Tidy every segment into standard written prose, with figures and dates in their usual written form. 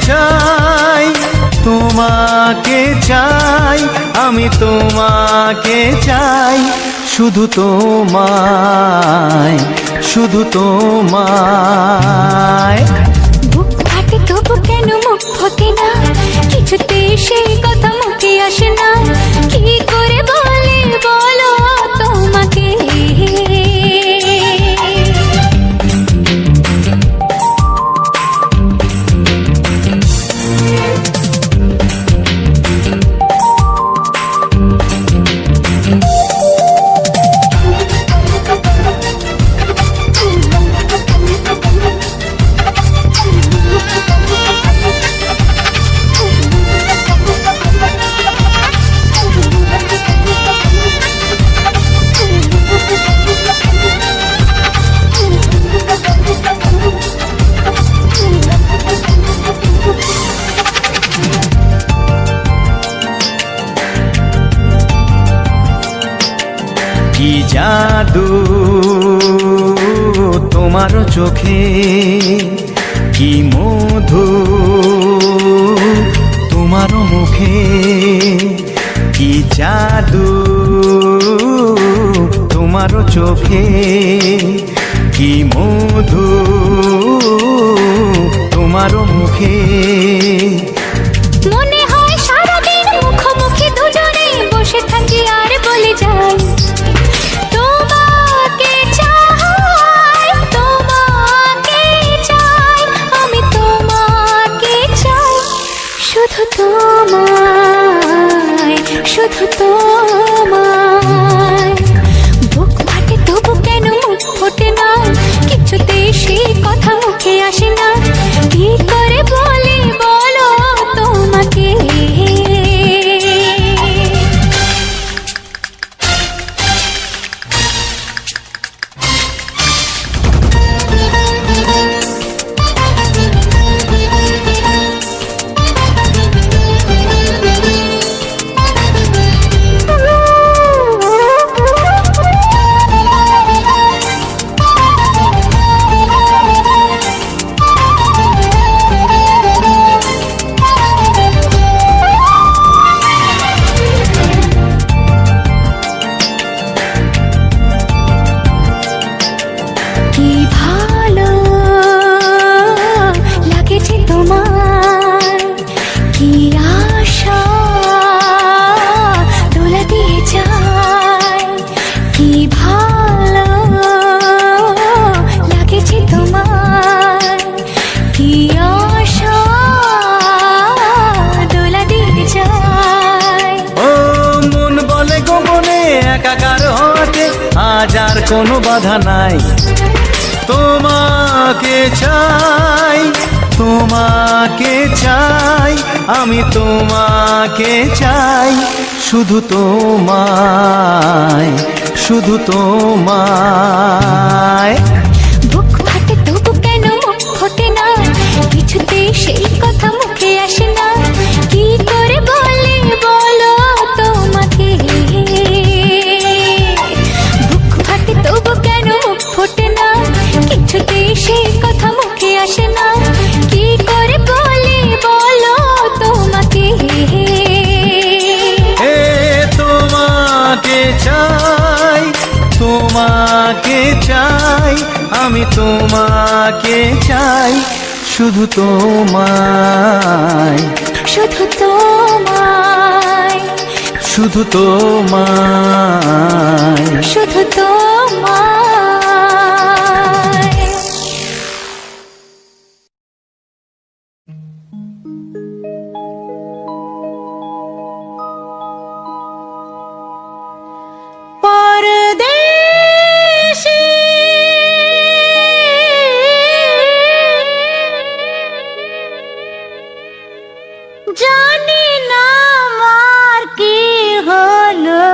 চাই, তোমাকে চাই, আমি তোমাকে চাই, শুধু তোমায়, শুধু তোমায়। বুক ফাটে তবু কেন মুখ ফোটে না, কিছুতে সেই কথা মুখে আসে না, কি করে বলে বলো তোমাকে। কি জাদু তোমার চোখে, কি মধু তোমার মুখে, কি জাদু তোমার চোখে, কি মধু তোমার মুখে। মনে হয় সারাদিন মুখোমুখি দুজনে বসে থাকি আর বলে যাই, তোমাকে চাই, তোমাকে চাই, আমি তোমাকে চাই, শুধু তোমায়, শুধু তোমায়। বুক ফাটে তবু কেন মুখ ফোটে না, কিছুতে সেই কথা মুখে আসে না, কি করে বলে বলো তোমাকে। কি ভালো লাগেছে তোমার, কি আশা দোলা দিয়ে যায়, কি ভালো লাগেছে তোমার, কি আশা দোলা দিয়ে যায়। ও মন বলে গোপনে একাকার হতে আজ আর কোনো বাধা নাই, তোমাকে চাই, তোমাকে চাই, আমি তোমাকে চাই, শুধু তোমায়, শুধু তোমায়। বুক ফাটে তবু কেন মুখ ফোটে না, কিছুতে সেই কথা মুখে আসে না, কি করে বলে বলো তোমাকে। বুক ফাটে তবু কেন মুখ ফোটে না, কিছুতে সেই কথা মুখে আসে না, কি করে বলে বলো তোমাকে। এ তোমাকে চাই, তোমাকে চাই, আমি তোমাকে চাই, শুধু তোমায়, শুধু তোমায়, শুধু তোমায়। শুধু তোমায়। পরদেশী জানি না আমার কি হলো,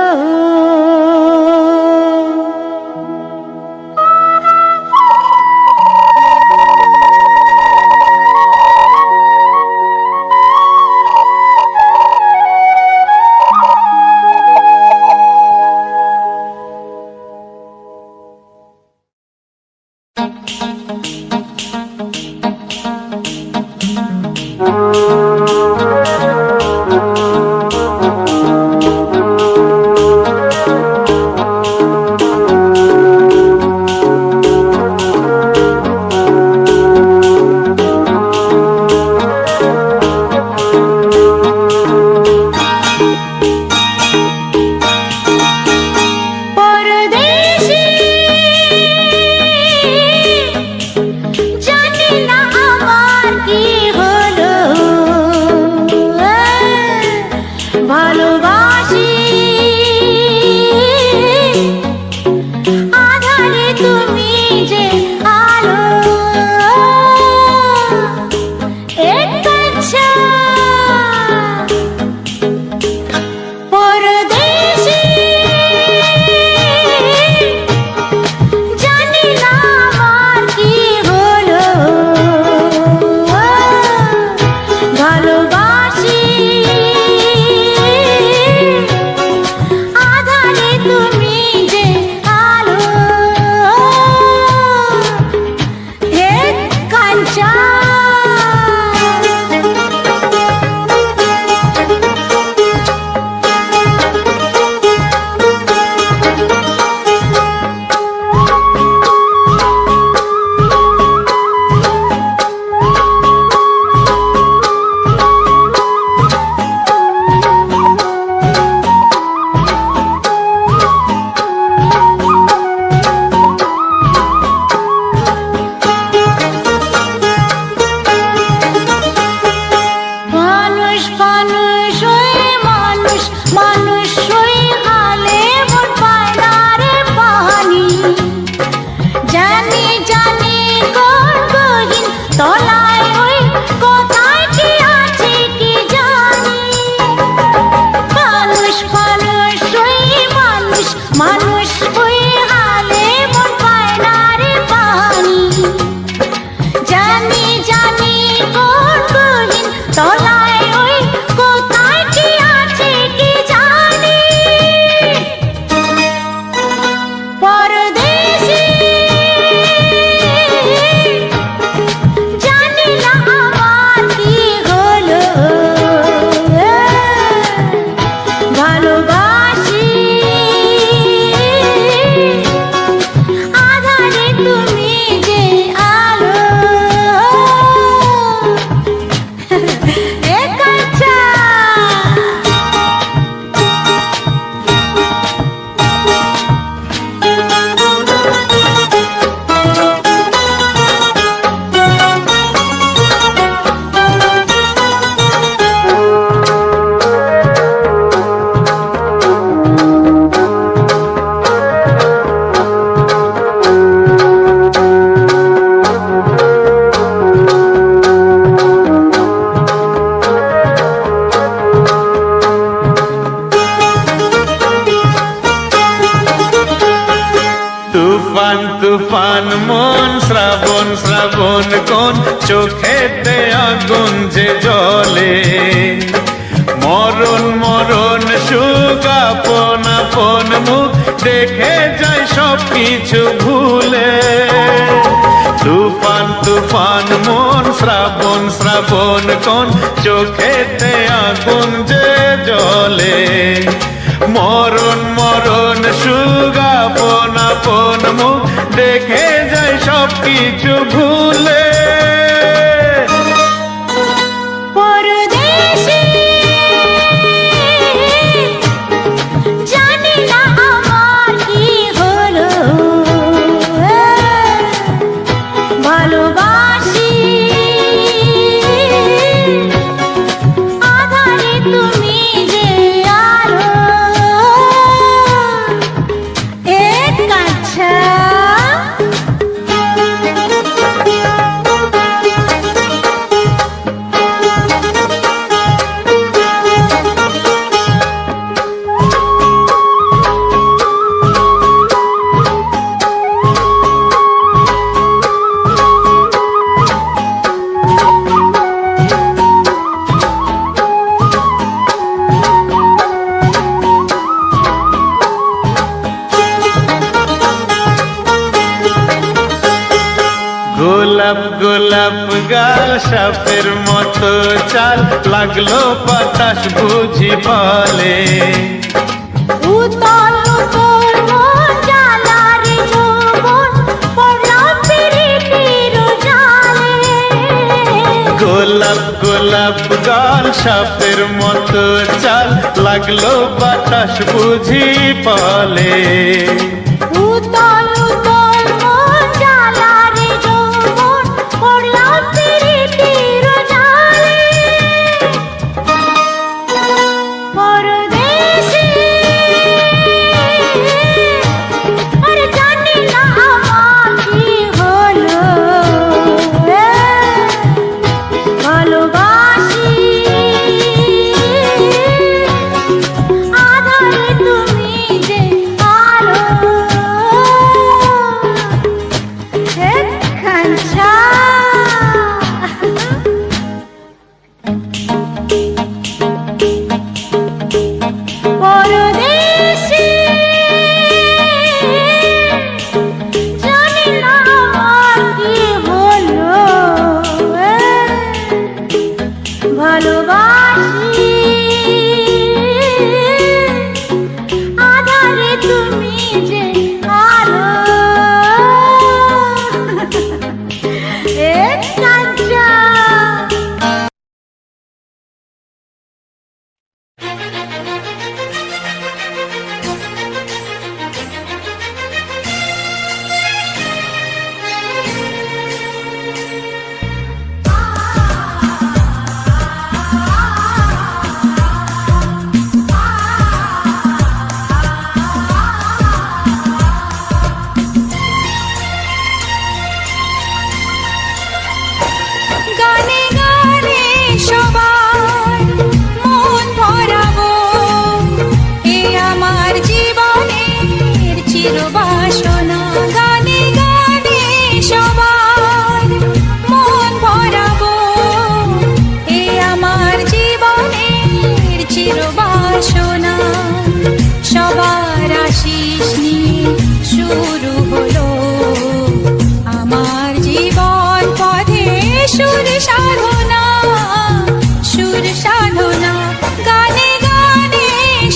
মন শ্রাবণ শ্রাবণ কোন চোখেতে আগুন যে জ্বলে মরণ মরণ সুখ আপন আপন মুখ দেখে যায় সব কিছু ভুলে তুফান তুফান মন শ্রাবণ শ্রাবণ কোন চোখেতে আগুন যে জ্বলে মরণ মরণ সুখ আপন আপন মুখ দেখে যায় সব কিছু ভুলে পরদেশে জানি না আমার কি হলো ভালোবাসি আধারে তুমি যে আলো এক কাছা গোলাপ গোলাপ গাল সাপের মতো চাল লাগলো বাতাস বুঝি বলে উতল উতল মন জ্বালারে যৌবন পড়লাম পিরিতির জালে গোলাপ গোলাপ গাল সাপের মতো চাল লাগলো বাতাস বুঝি বলে উতল উতল মন জ্বালারে যৌবন পড়লাম পিরিতির জালে পরদেশে আরে জানি না আমার কি হলো ভালোবাসি আধারে তুমি যে আলো একখানছা পরদেশে জানি না আমার কি হলো ভালোবাসি আধারে তুমি যে আলো এক কাঁচা গানে গানে সবার মন ভরাবো এ আমার জীবনের চিরবাসনা গানে গানে সবার মন ভরাবো এ আমার জীবনের চিরবাসনা সবার আশিস নিয়ে শুরু হলো আমার জীবন পথে সুর সাধনা গানে গানে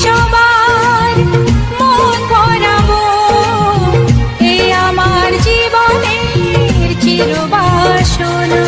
সবার মন ভরাবো এ আমার জীবনের চিরবাসনা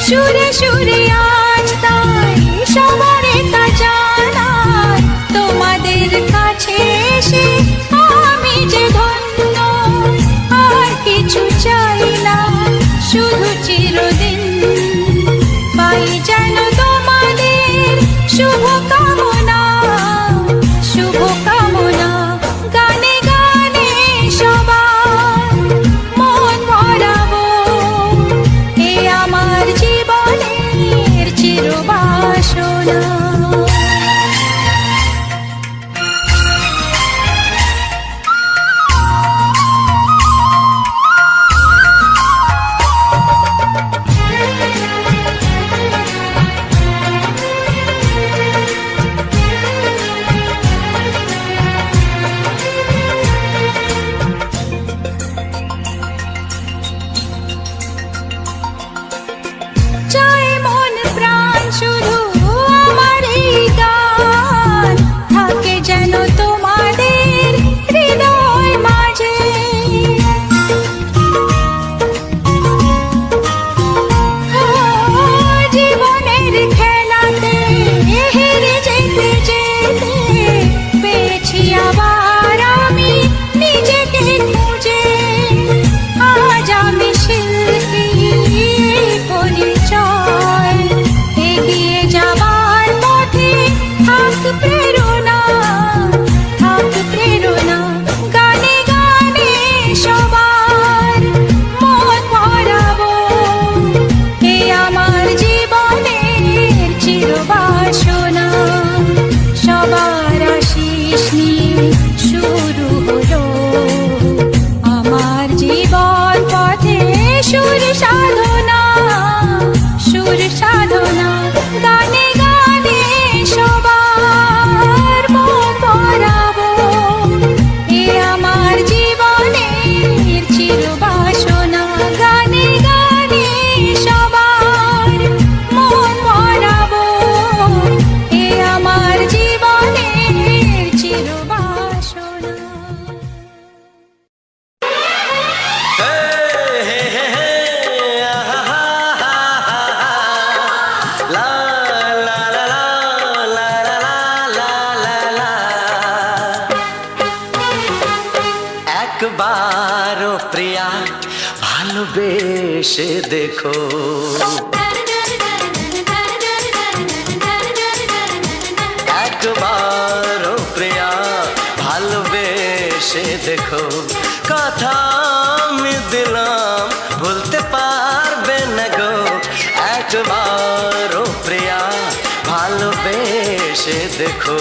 সুরে সুরে আজ তাই সবারে তা জানাই, তোমাদের কাছে এসে আমি যে ধন্য, আর কিছু চাই না শুধু চিরদিন পাই যেন তোমাদের শুভ কামনা, শুভ কামনা। গানে গানে সবার মন ভরাবো, এ আমার জীবনের চিরবাসনা। চাই মন প্রাণ শুধু আমার এই গান থাকে যেন তোমাদের হৃদয় মাঝে। জীবনের খেলাতে হেরে যেতে যেতে পেয়েছি আবার আমি নিজেকে খুঁজে। আজ আমি শিল্পী পরিচয়, এগিয়ে যাবার পথে থাক প্রেরণা, থাক প্রেরণা। গানে গানে সবার মন ভরাবো, এ আমার জীবনের চিরবাসনা। সবার আশিস নিয়ে শুরু হলো আমার জীবন পথে সুর সাধনা, সুর সাধনা। গানে গানে সবার মন ভরাবো, এ আমার জীবনের চিরবাসনা। গানে গানে সবার মন ভরাবো, এ আমার জীবনের চিরবাসনা। একবারও প্রিয়া ভালোবেসে দেখো, একবারও প্রিয়া ভালোবেসে দেখো। কথা আমি দিলাম ভুলতে পারবে না গো, একবারও প্রিয়া ভালোবেসে দেখো।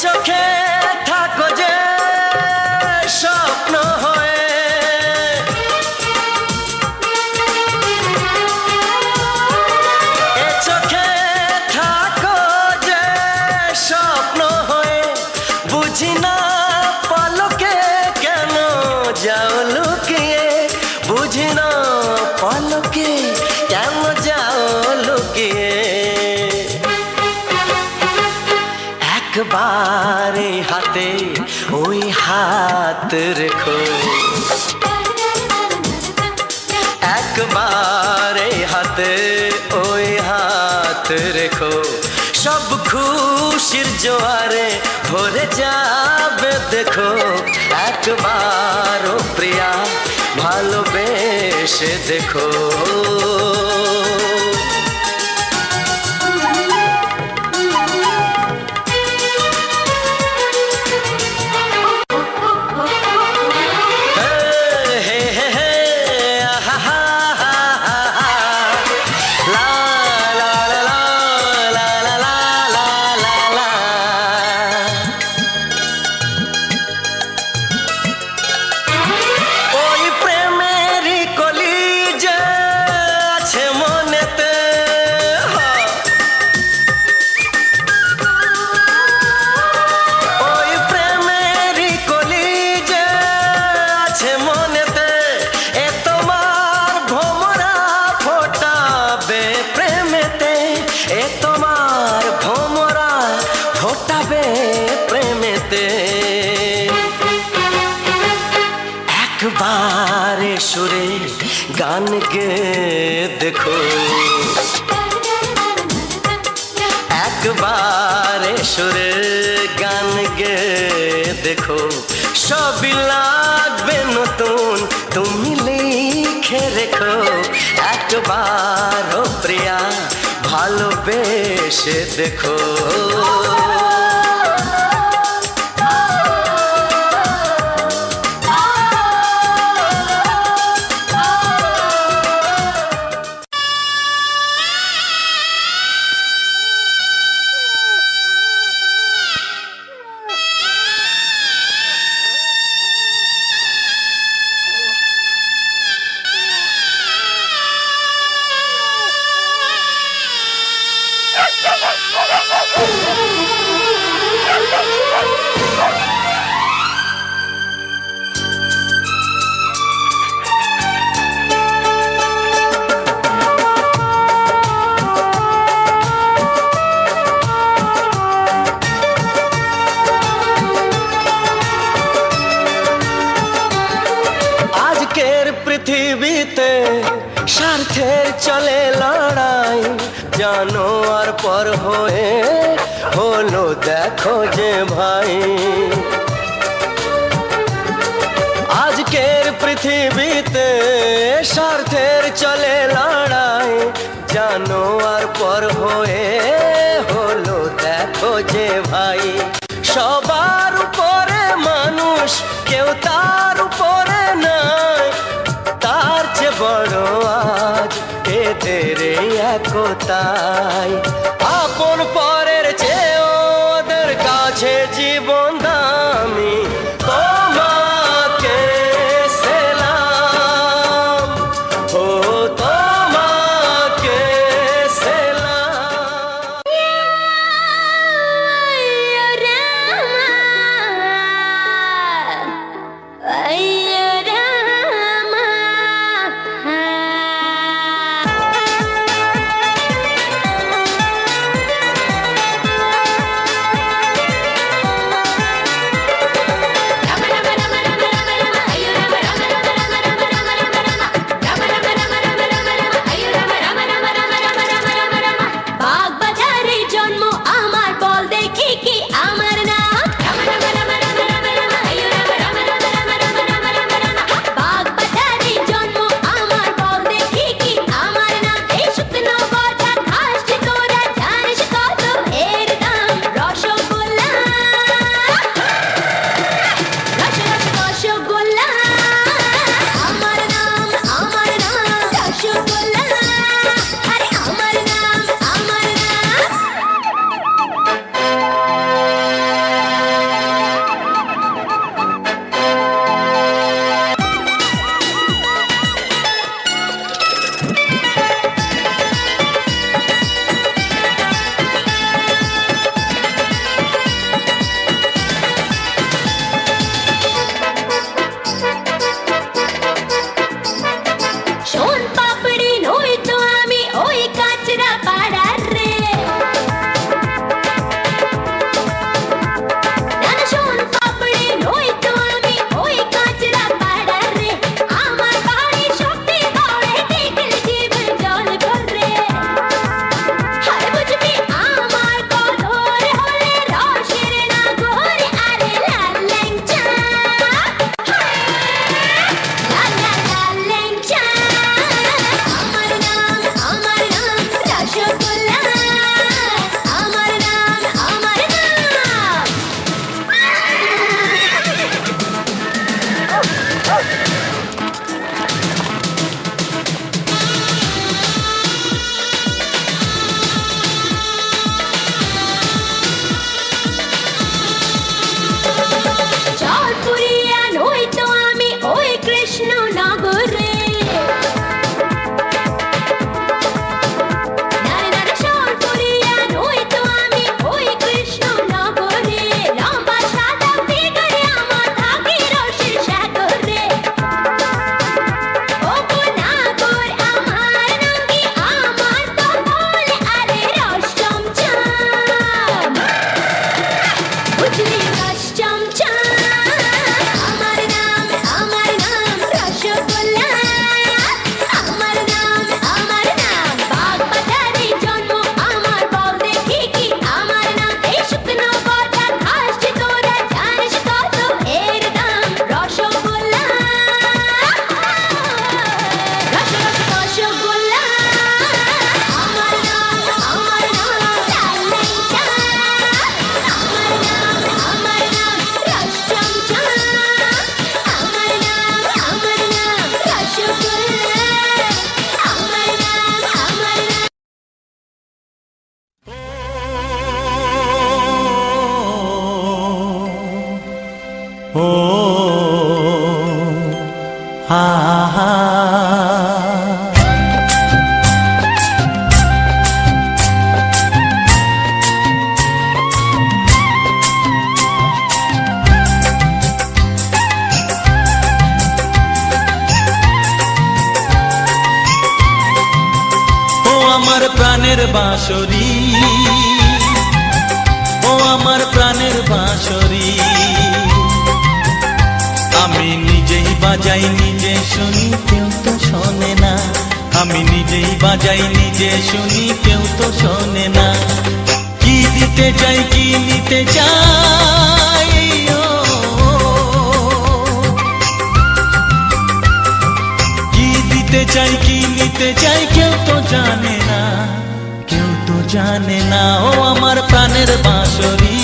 চোখে থাকো যে স্বপ্ন হয়ে, এ চোখে থাকো যে স্বপ্ন হয়ে। বুঝি না পলকে কেন যাও লুকিয়ে, বুঝি না পলকে কেন যাও লুকিয়ে। একবার এই হাতে ওই হাত রেখো, একবার এই হাতে ওই হাত রেখো। সব খুশির জোয়ারে ভরে যাবে দেখো, একবারও প্রিয়া ভালোবেসে দেখো। ওই প্রেমেরই কলি যে আছে মনেতে, এ তোমার ভোমরা ফোটাবে প্রেমেতে একবার সুরে গান গে দেখো একবার সুরে গান গে দেখো সবই লাগবে নতুন তুমি লিখে রেখো একবার ও প্রিয়া ভালোবেসে দেখো পৃথিবীতে স্বার্থের চলে লড়াই জানোয়ার পর হয়ে হলো দেখো যে ভাই আজকের পৃথিবীতে স্বার্থের চলে লড়াই জানোয়ার পর হয়ে হলো দেখো যে ভাই সবার উপরে মানুষ কেউ তার উপরে নাই তার যে বড় আজ এদের একতাই আপন পরের চেয়ে ওদের কাছে জীবন দামি তোমাকে সেলাম ও তোমাকে সেলাম প্রাণের বাঁশরি, ও আমার প্রাণের বাঁশরি। আমি নিজেই বাজাই নিজে শুনি, কেউ তো শোনে না। আমি নিজেই বাজাই নিজে শুনি, কেউ তো শোনে না। কি দিতে চাই কি নিতে চাই, ও কি দিতে চাই কি নিতে চাই, কেউ তো জানে না, কেউ তো জানে না। ও আমার প্রাণের বাঁশরি,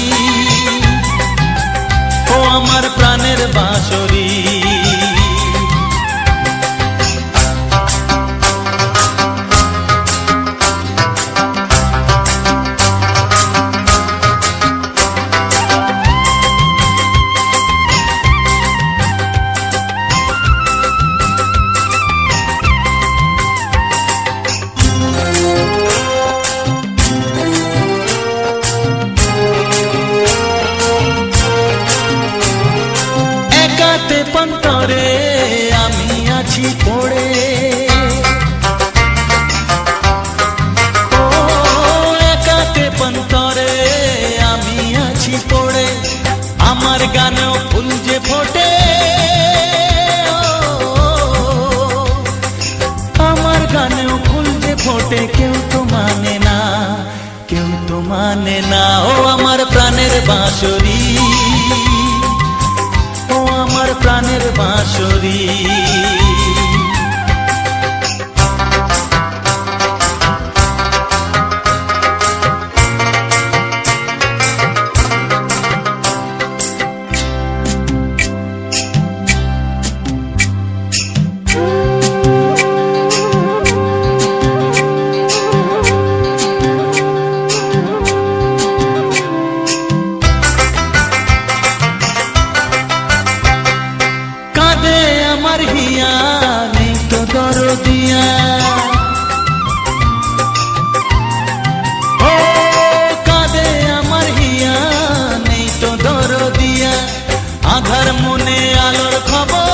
ও আমার প্রাণের বাঁশরি। একাতে পন্তরে আমি আছি পড়ে, ও একাতে পন্তরে আমি আছি পড়ে। আমার গানেও ফুল যে ফোটে, আমার গানেও ফুল যে ফোটে, কেউ তো মানে না, কেউ তো মানে না। ও আমার প্রাণের বাঁশরি, ও আমার প্রাণের বাঁশরি। কাঁদে আমার হিয়া, নেই তো দরদিয়া, ও কাঁদে আমার হিয়া, নেই তো দরদিয়া। আধার মনে আলোর খবর,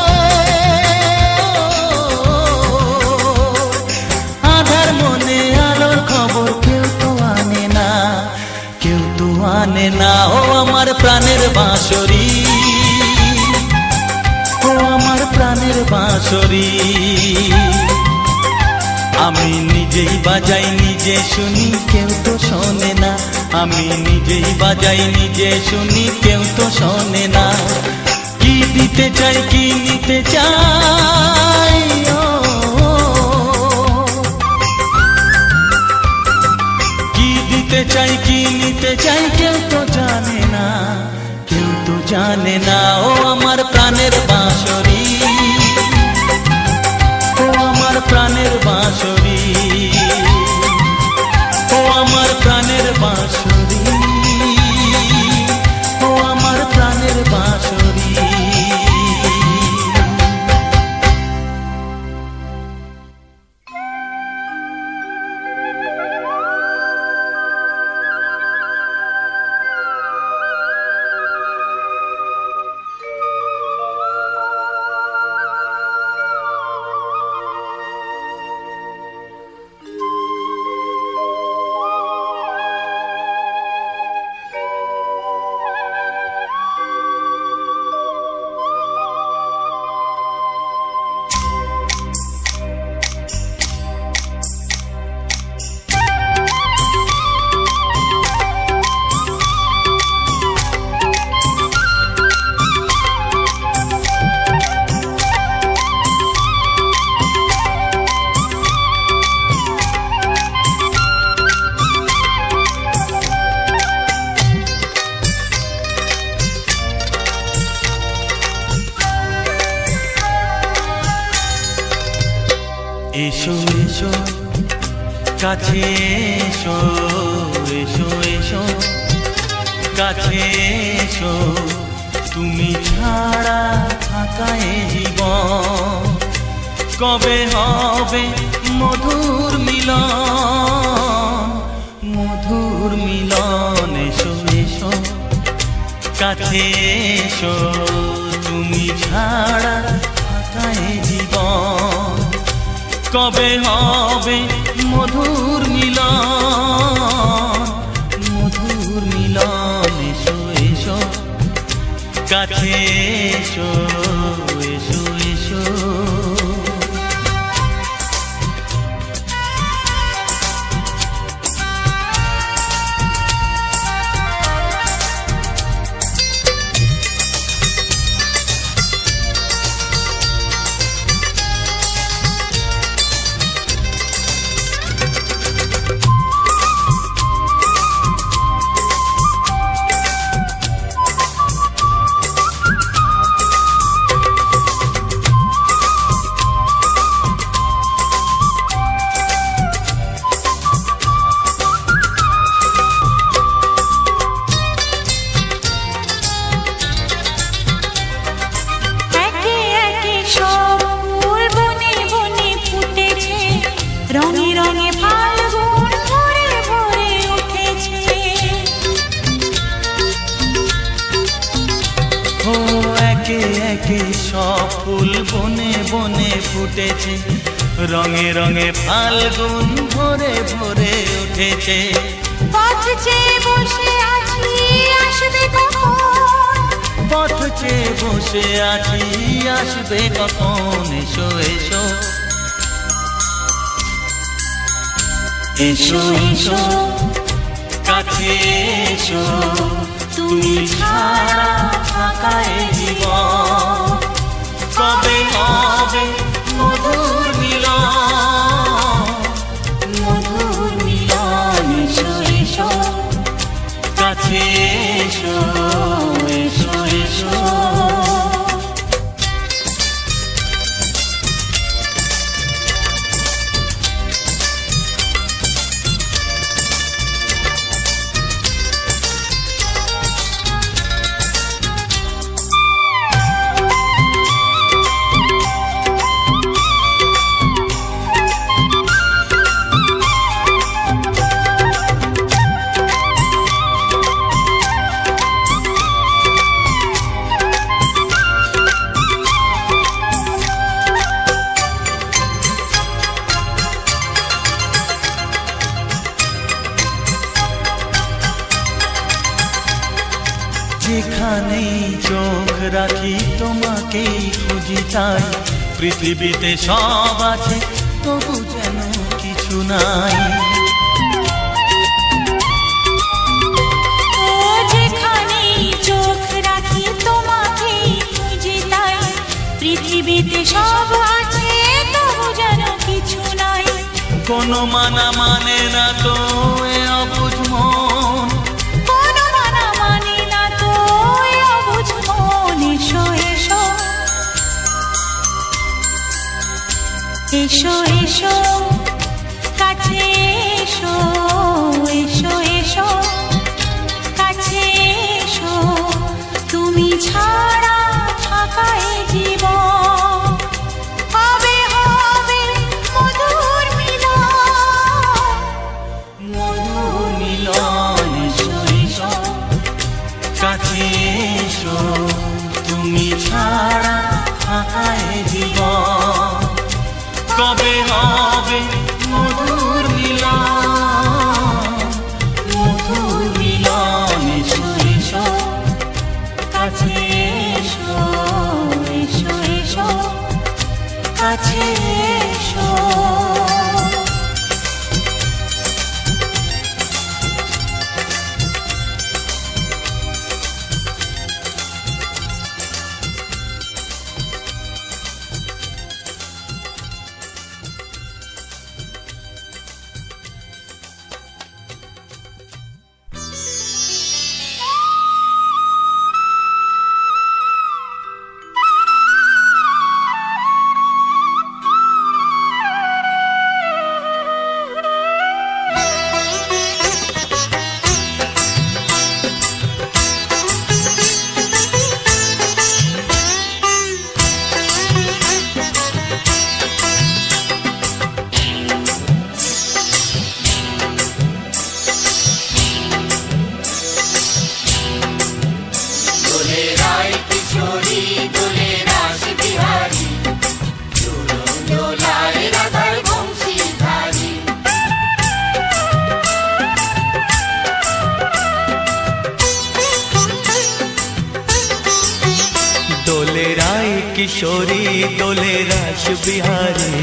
আধার মনে আলোর খবর, কেউ তো আনে না, কেউ তো আনে না। ও আমার প্রাণের বাঁশরি, ও আমার প্রাণের বাঁশরি। আমি নিজেই বাজাই নিজে শুনি, কেউ তো শোনে না। আমি নিজেই বাজাই নিজে শুনি, কেউ তো শোনে না। কি দিতে চাই কি নিতে চাই, ও কি দিতে চাই কি নিতে চাই, কেউ তো জানে না, কেউ তো জানে না। ও আমার প্রাণের বাঁশরি, ও আমার প্রাণের বাঁশরি, ও আমার প্রাণের বাঁশরি, ও আমার প্রাণের বাঁশরি। এসো এসো কাছে এসো, এসো এসো কাছে এসো। তুমি ছাড়া থাকা এ জীবন, কবে হবে মধুর মিলন, মধুর মিলন। এসো এসো কাছে এসো, তুমি ছাড়া থাকা এ জীবন, কবে হবে মধুর মিলন, মধুর মিলন। এসো এসো কাছে এসো, এসো এসো। একে একে সব ফুল বনে বনে ফুটেছে, রঙে রঙে ফাল্গুন ভরে ভরে উঠেছে। ও একে একে সব ফুল বনে বনে ফুটেছে, রঙে রঙে ফাল্গুন ভরে ভরে উঠেছে। পথ চেয়ে বসে আছি, আসবে কখন? পথ চেয়ে বসে আছি, আসবে কখন? এসো এসো, এসো এসো কাছে এসো। তুমি ছাড়া ফাঁকা এ জীবন, কবে হবে মধুর মিলন, মধুর মিলন। এসো এসো কাছে এসো, এসো এসো। যেখানেই চোখ রাখি তোমাকেই খুঁজি, তাই পৃথিবীতে সব আছে তবু যেন কিছু নাই। ও যেখানেই চোখ রাখি তোমাকেই খুঁজি, তাই পৃথিবীতে সব আছে তবু যেন কিছু নাই। কোনো মানা মানে না তো এ অবুঝ মন, কোনো মানা মানে না তো এ অবুঝ মন। এসো এসো, এসো এসো কাছে এসো, এসো এসো কাছে এসো। তুমি ছাড়া ফাঁকা এ জীবন, হবে হবে মধুর মিলন, মধুর মিলন। এসো এসো কাছে এসো। তুমি ছাড়া ফাঁকা এ জীবন, কবে হবে কিশোরী দোলে রাস বিহারী,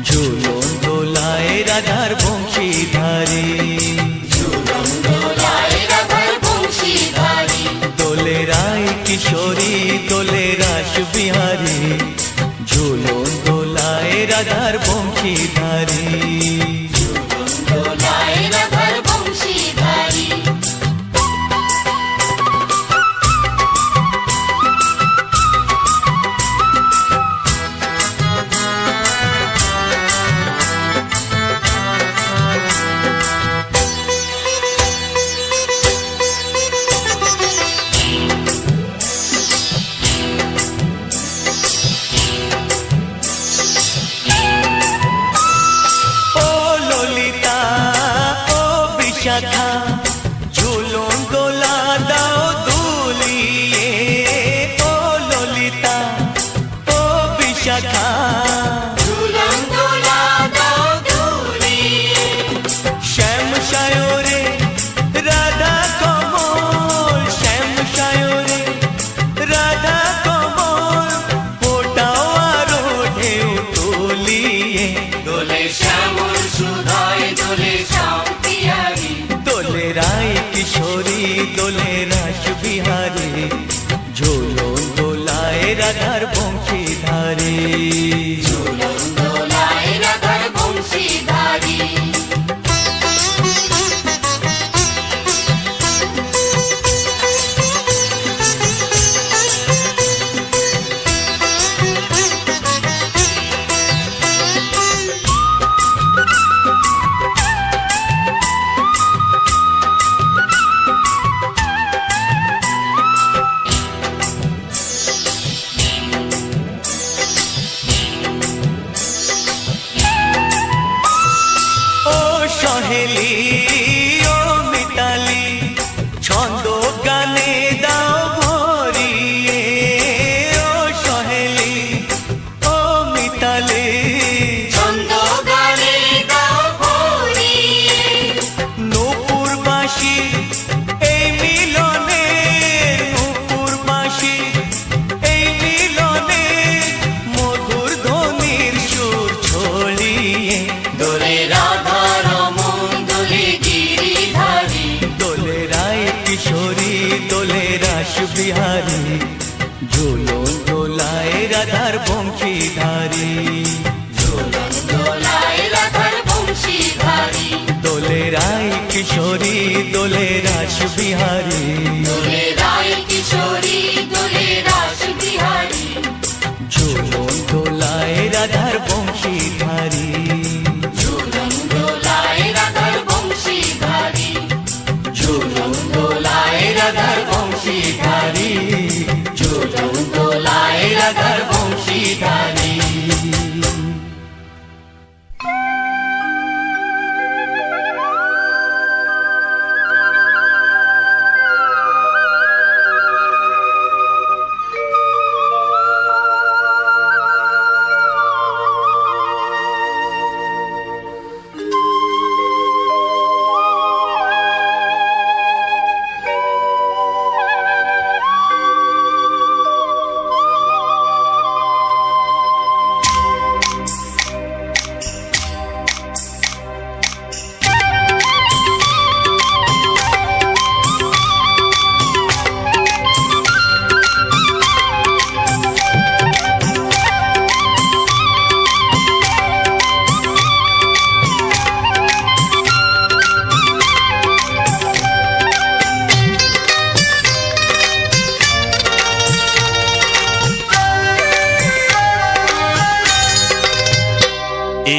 ঝুলন দোলায় রাধার বংশীধারী। দোলে রায় কিশোরী দোলে রাস বিহারী, ঝুলন দোলায় রাধার বংশীধারী। শাখা ঝুলন দোলা দাও দুলিয়ে, ও ললিতা ও বিশাখা ঝুলন দোলা দাও দুলিয়ে। শ্যাম সায়রে রাধা কমল, শ্যাম সায়রে রাধা কমল, ফোটাও আরো ঢেউ তুলিয়ে। দোলে শ্যামল সুধায় দোলে শ্যাম দোলে রায় কিশোরী দোলে রাস বিহারী, ঝুলন দোলায় রাধার বংশীধারী। ঝুলন দোলায় রাধার বংশীধারী। সহেলি ও মিতালি ছন্দ গানে দাও ভরিয়ে, ও সহেলি ও মিতালি ছন্দ গানে দাও ভরিয়ে। নূপুর বাঁশি এই মিলনে, নূপুর বাঁশি এই মিলনে, মধুর ধ্বনির সুর ছড়িয়ে। দোলে রাধা কিশোরী দোলে রাস বিহারী, ঝুলন দোলায় রাধার বংশীধারী। ঝুলন দোলায় রাধার বংশীধারী। দোলে রায় কিশোরী দোলে রাস বিহারী, দোলে রায় কিশোরী দোলে রাস বিহারী, ঝুলন দোলায় রাধার বংশীধারী। ঝুলন দোলায় রাধার বংশীধারী, ঝুলন দোলায় রাধার বংশীধারী, ঝুলন দোলায় রাধার বংশীধারী।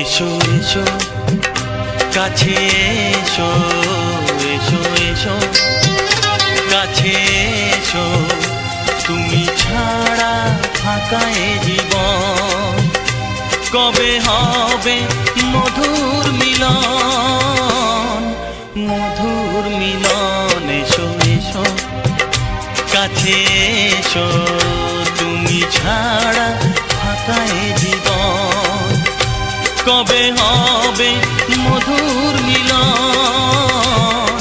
এসো এসো কাছে এসো, এসো এসো কাছে এসো, তুমি ছাড়া ফাঁকা এ জীবন, কবে হবে মধুর মিলন, মধুর মিলন। এসো এসো কাছে এসো, তুমি ছাড়া ফাঁকা এ জীবন, কবে হবে মধুর মিলন,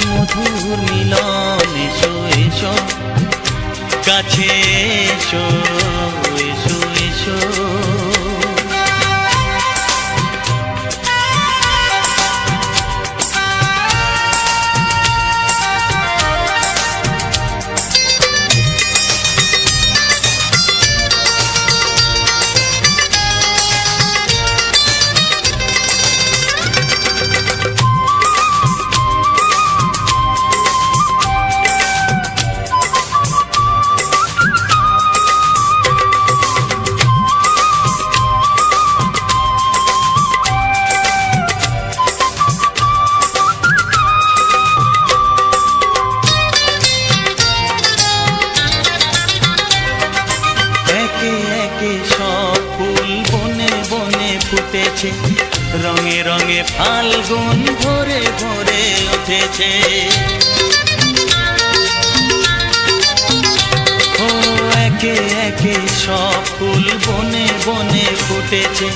মধুর মিলন। এসো এসো কাছে এসো, রঙে রঙে ফাল্গুন ভরে ভরে উঠেছে। ও একে একে সব ফুল বনে বনে ফুটেছে,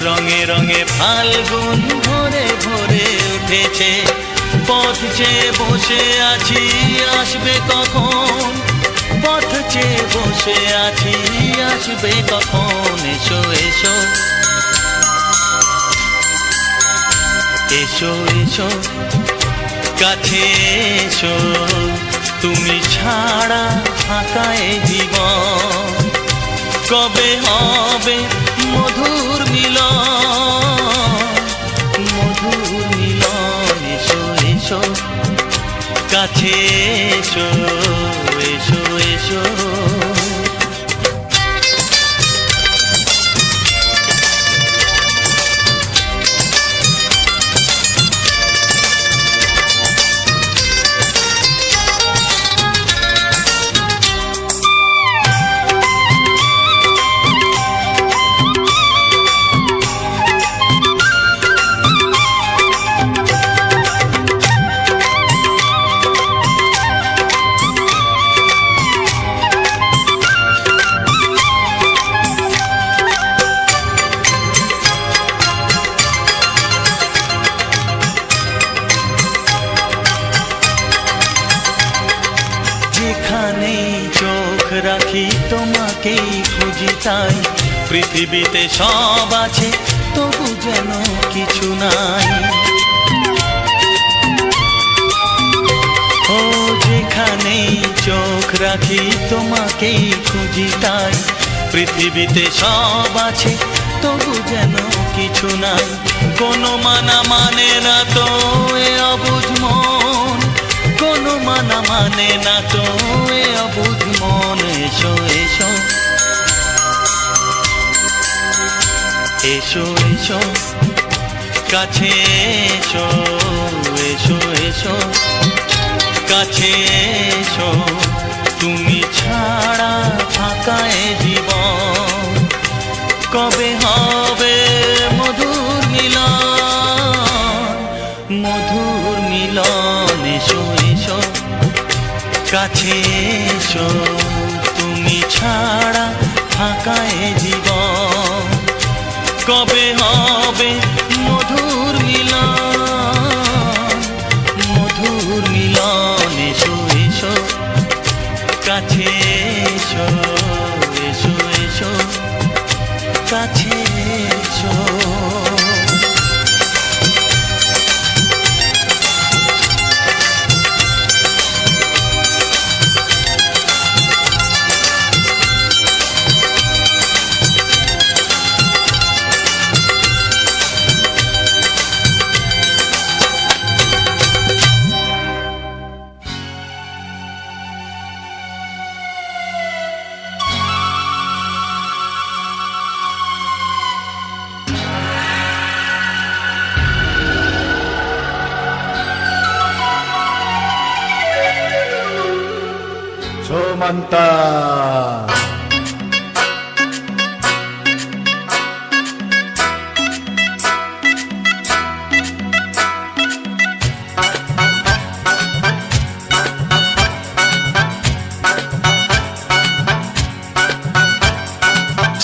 রঙে রঙে ফাল্গুন ভরে ভরে উঠেছে। পথ চেয়ে বসে আছি আসবে কখন, পথ চেয়ে বসে আছি আসবে কখন। এসো এসো এসো এসো কাছে এসো, তুমি ছাড়া ফাঁকা এ জীবন। কবে হবে মধুর মিলন, মধুর মিলন। এসো এসো কাছে এসো, এসো এসো। যেখানেই চোখ রাখি তোমাকেই খুঁজি তাই, পৃথিবীতে সব আছে তবু যেন কিছু নাই। ও যেখানেই চোখ রাখি তোমাকেই খুঁজি তাই, পৃথিবীতে সব আছে তবু যেন কিছু নাই। কোনো মানা মানে না তো এ অবুঝ মন, কোনো মানা মানে না তো এ অবুঝ মন। এসো এসো এসো এসো কাছে এসো, এসো এসো কাছে এসো, তুমি ছাড়া ফাঁকা এ জীবন। কবে হবে মধুর মিলন, মধুর মিলন। এসো এসো কাছে এসো, তুমি ছাড়া ফাঁকা এ জীবন। কবে হবে মধুর মিলন, মধুর মিলন। এসো এসো কাছে এসো, এসো এসো কাছে এসো। 조만다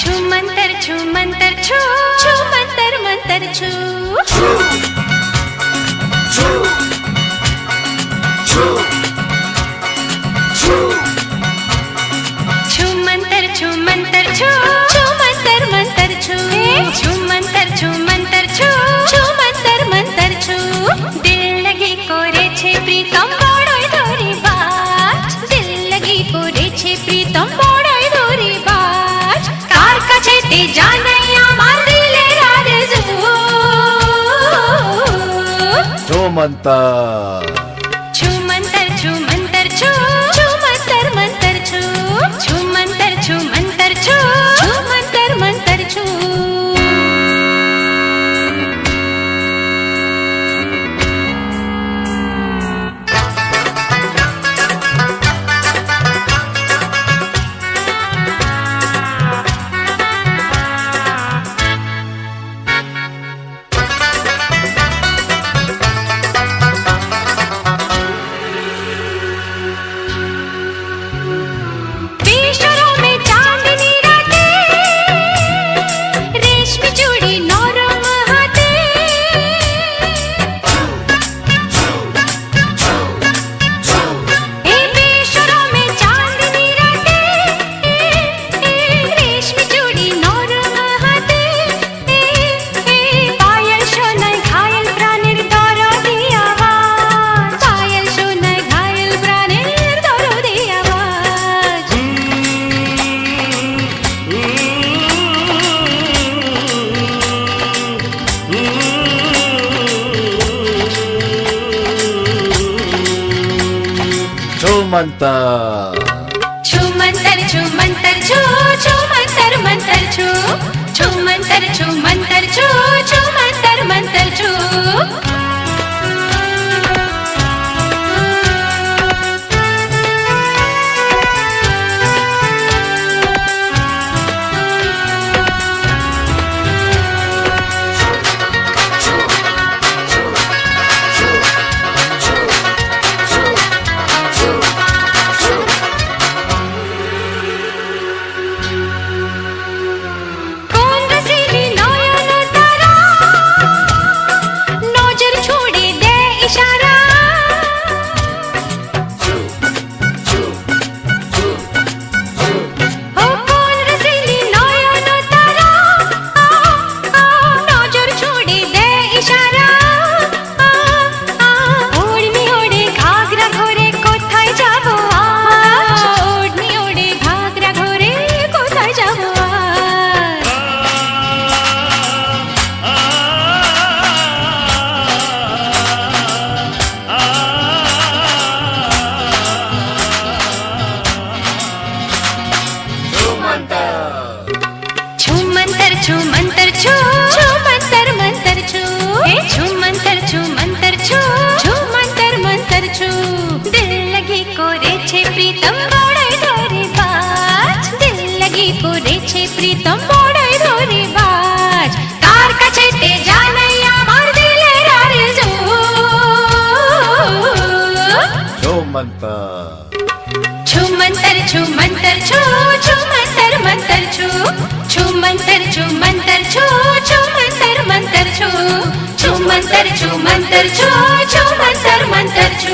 छू मंतर छू मंतर छू, छू मंतर मंतर छू। छू मंतर छू मंतर छू, छू मंतर मंतर छू। छू मंतर छू मंतर छू, छू मंतर मंतर छू। दिल लगी कोरे छे प्रीतम बड़ोई धोरी बाज, दिल लगी कोरे छे प्रीतम बड़ोई धोरी बाज। कार काछे ते जानाई आमार दिलेर आरजू। 조만다 छू मंतर छू मंतर छू, छू मंतर मंतर छू। छू मंतर छू मंतर छू, छू मंतर मंतर छू। ছুমন্তর ছু মন্তর ছু মন্তর ছু ছু মন্তর মন্তর ছু ছু মন্তর ছু মন্তর ছু ছু মন্তর মন্তর ছু কোন রসিলি নয়ন তারা নজর ছুড়ে দে ইশারা ও কোন রসিলি নয়ন তারা নজর ছুড়ে দে ইশারা ওড়নি ওড়ে ঘাগরা ঘরে কোথায় যাব আজ ওড়নি ওড়ে ঘাগরা ঘরে কোথায় যাব আজ ছু মন্তর ছু মন্তর ছু ছু মন্তর মন্তর ছু এ ছু মন্তর ছু মন্তর ছু ছু মন্তর মন্তর ছু দিল লাগি করেছে প্রীতম বড়াই ধরে বাজ দিল লাগি করেছে প্রীতম বড়াই ধরে বাজ কার কাছে তে জানাই আমার দিলের আরজু ছুমন্তর ছু মন্তর ছু মন্তর ছু ছু মন্তর মন্তর ছু ছু মন্তর ছু মন্তর ছু ছু মন্তর মন্তর ছু ছু মন্তর ছু মন্তর ছু ছু মন্তর মন্তর ছু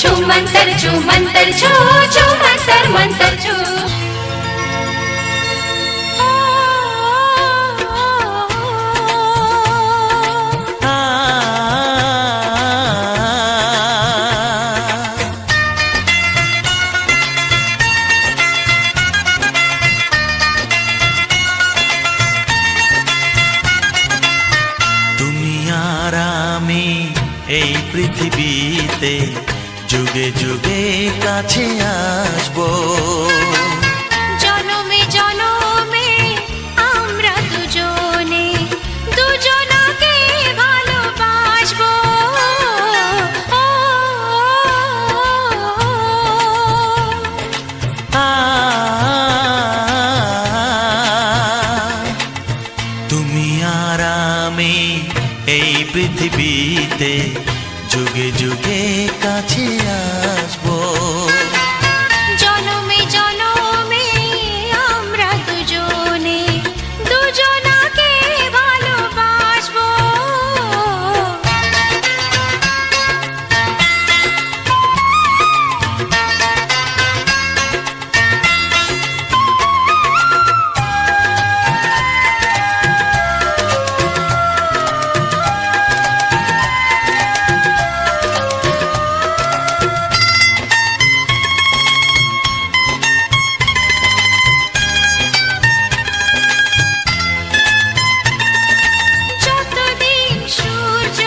ছু মন্তর ছু মন্তর ছু ছু মন্তর মন্তর ছু তুমি আর আমি এই পৃথিবীতে যুগে যুগে কাছে আসবো জনমে জনমে আমরা দুজনে দুজনাকে ভালোবাসবো তুমি আর আমি এই পৃথিবীতে যুগে যুগে কাছে আসবো জনমে জনমে আমরা দুজনে দুজনাকে ভালোবাসবো যতদিন সূর্য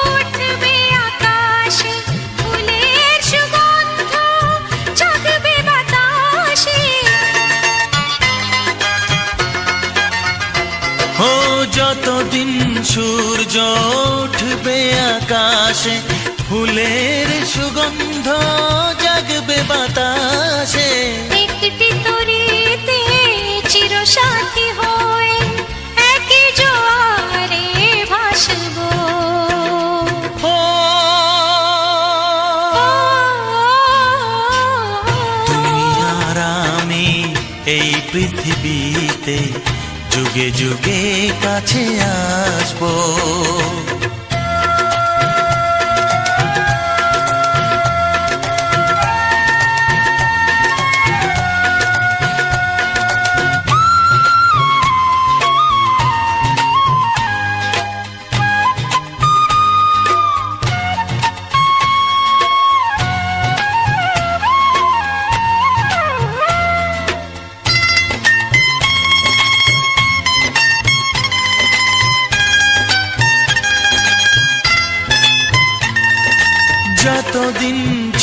উঠবে আকাশে ফুলের সুগন্ধ জাগবে বাতাসে ও যতদিন সূর্য উঠবে আকাশে ফুলের সুগন্ধ জাগবে বাতাসে একটি তরিতে চিরসাথী হয়ে একই জোয়ারে ভাসবো ও তুমি আর আমি এই পৃথিবীতে যুগে যুগে কাছে আসবো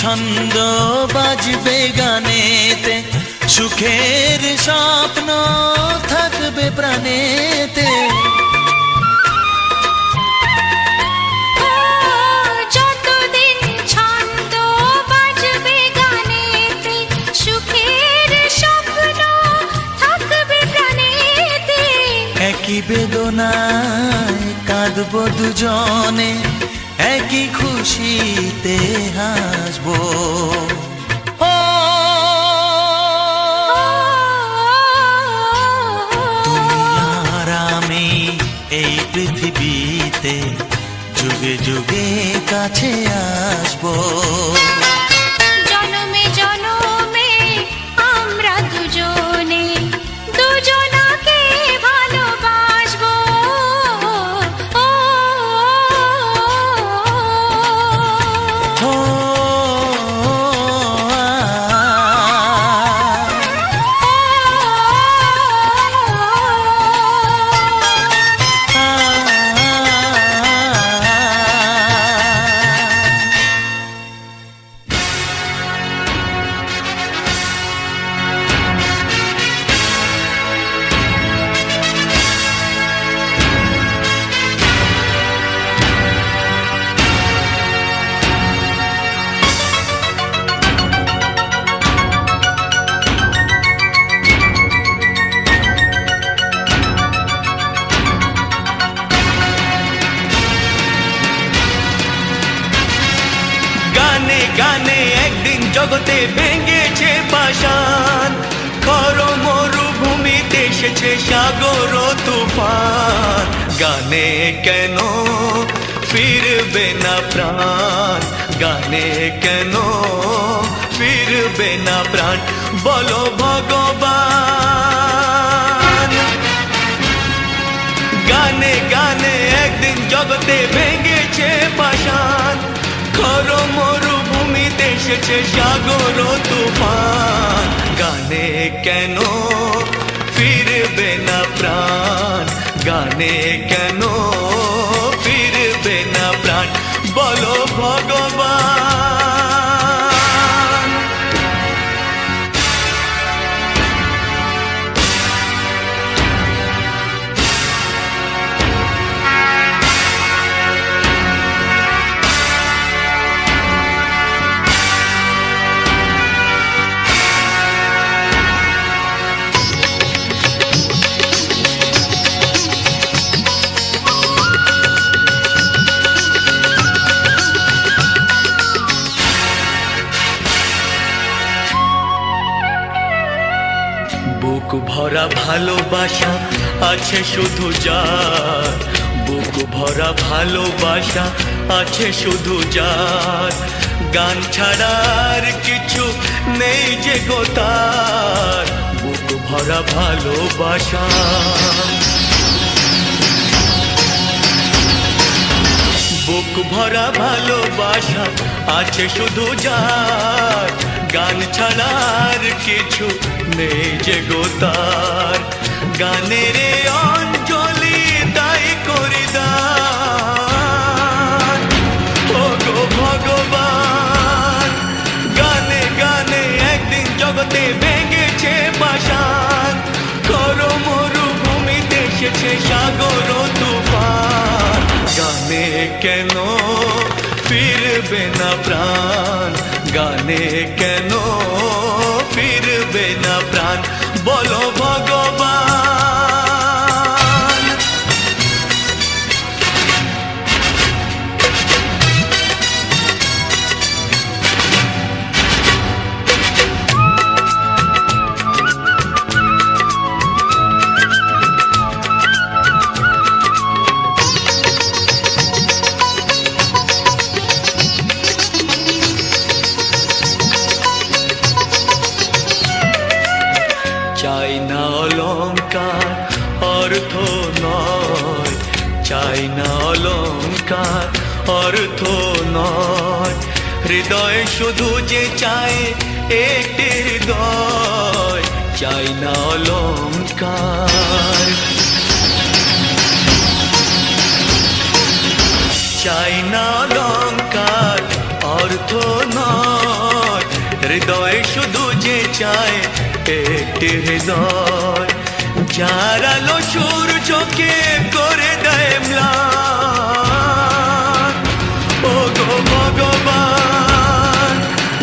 ছন্দ বাজবে গানেতে, সুখের স্বপ্ন থাকবে প্রাণেতে। যতদিন ছন্দ বাজবে গানেতে, সুখের স্বপ্ন থাকবে প্রাণেতে। একই বেদনায় কাঁদবো দুজনে, একই খুশিতে হাসবো। তুমি আর আমি এই পৃথিবীতে যুগে যুগে কাছে আসবো। জনমে জনমে আমরা দুজনে দুজনাকে ভালোবাসবো। ও গানে গানে একদিন জগতে ভেঙেছে পাষাণ, খর মরুভূমিতে এসেছে সাগর তুফান। গানে কেন ফিরবে না প্রাণ, গানে কেন ফিরবে না প্রাণ, বলো ভগবান। গানে গানে একদিন জগতে ভেঙেছে পাষাণ, খর মরুভূমিতে এসেছে সাগর তুফান। গানে কেন ফিরবে না প্রাণ, গানে কেন ফিরবে না প্রাণ, বলো ভগবান। বুক ভরা ভালোবাসা আছে শুধু যার, বুক ভরা ভালোবাসা আছে শুধু যার। গান ছাড়ার কিছু নেই যে গো তার, বুক ভরা ভালোবাসা। বুক ভরা ভালোবাসা আছে শুধু যার, গান ছাড়ার কিছু নেই যে গো তার। গানের অঞ্জলি তাই করি দান, ও গো ভগবান। গানে গানে একদিন জগতে ভেঙেছে পাষাণ, খর মরুভূমিতে এসেছে সাগর তুফান। গানে কেন ফিরবে না প্রাণ, গানে কেন ফিরবে না প্রাণ, বলো ভগবান। চাই না অলংকার অর্থ নয়, চাই না অলংকার অর্থ নয়। হৃদয় শুধু যে চায় একটি হৃদয়, চাই না অলংকার। চাই না অলংকার অর্থ নয়। চায় একটি হৃদয়, যার আলো সূর্যকে করে দেয় ম্লান। ও গো ভগবান,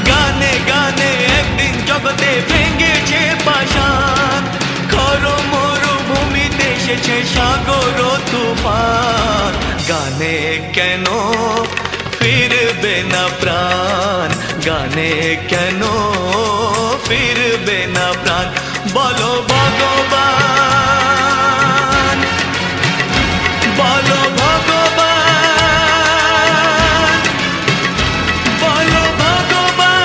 গানে গানে একদিন জগতে ভেঙেছে পাষাণ, খর মরুভূমিতে এসেছে সাগর তুফান। গানে কেন ফিরবে না প্রাণ, গানে কেন ফিরবে না প্রাণ, বলো ভগবান, বলো ভগবান, বলো ভগবান।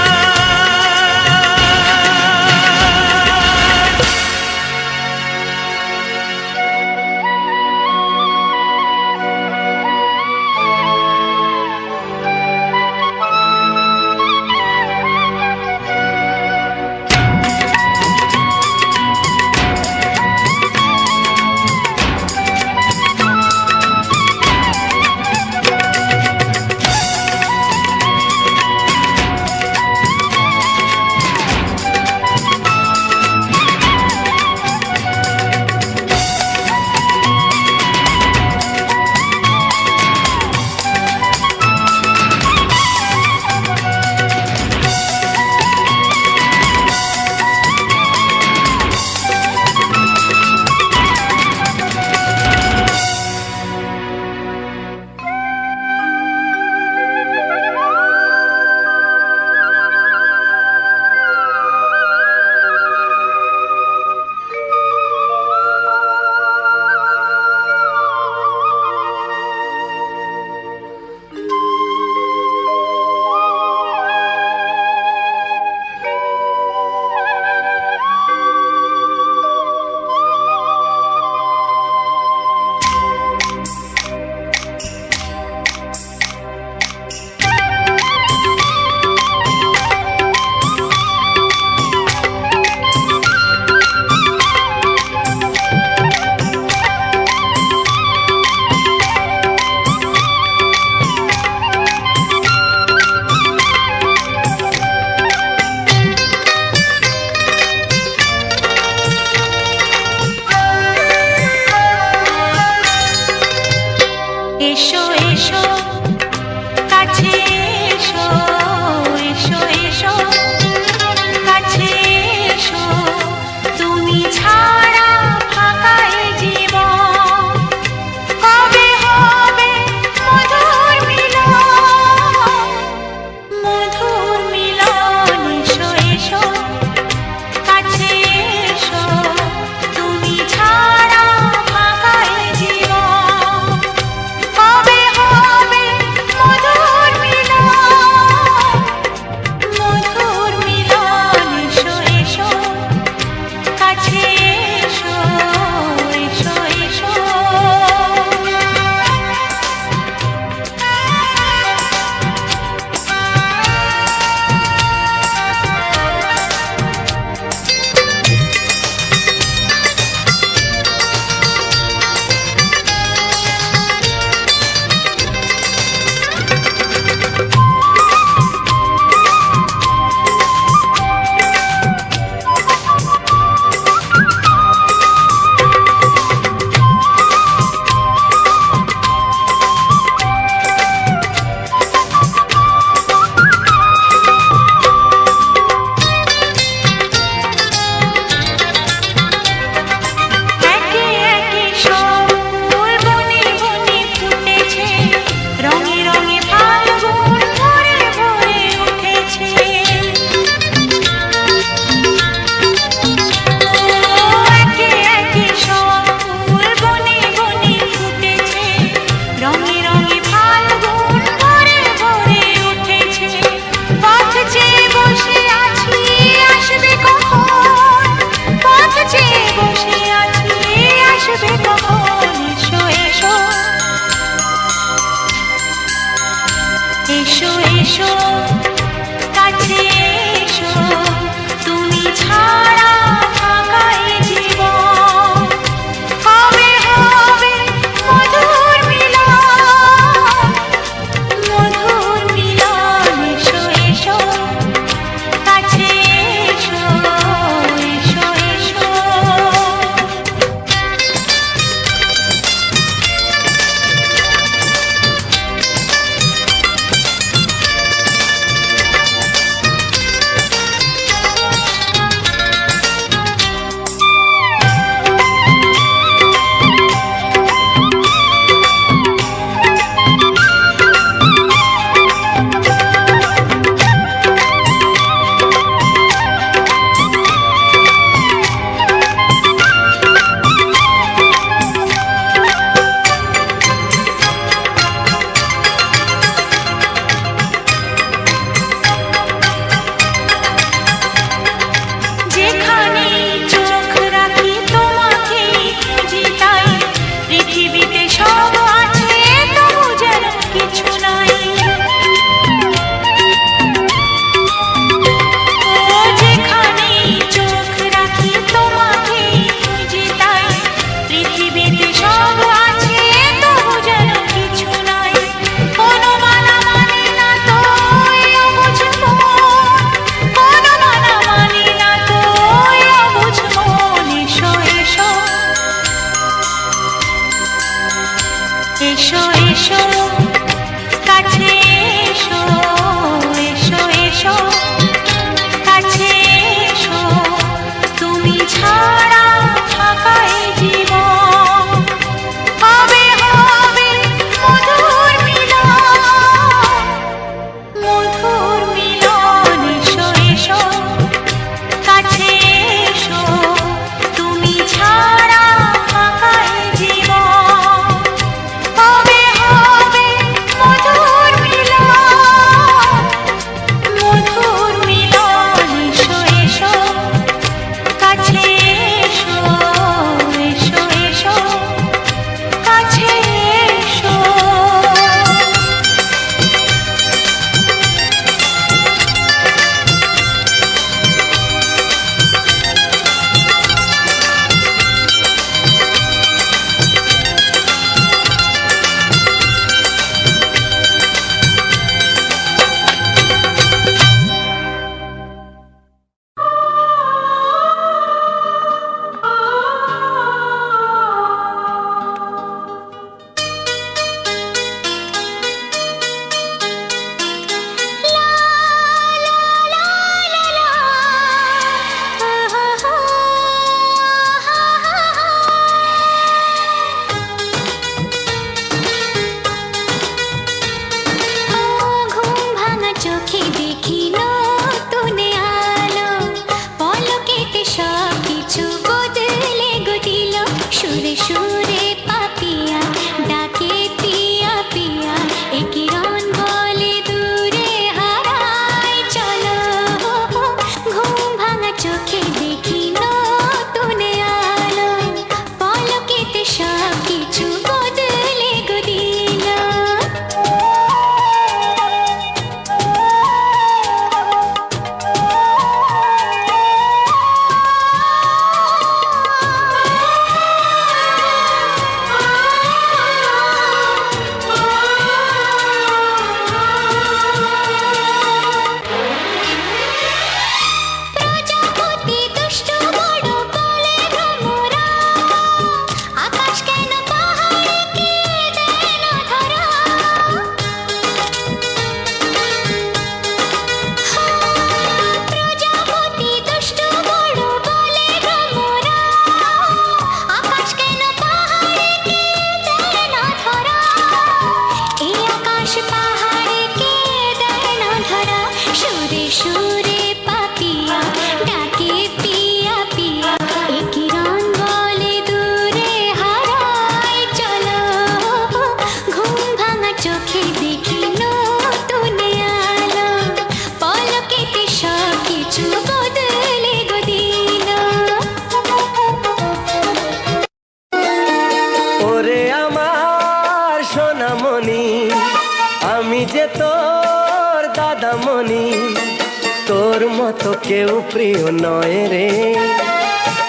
তোর মতো কেউ প্রিয় নয় রে,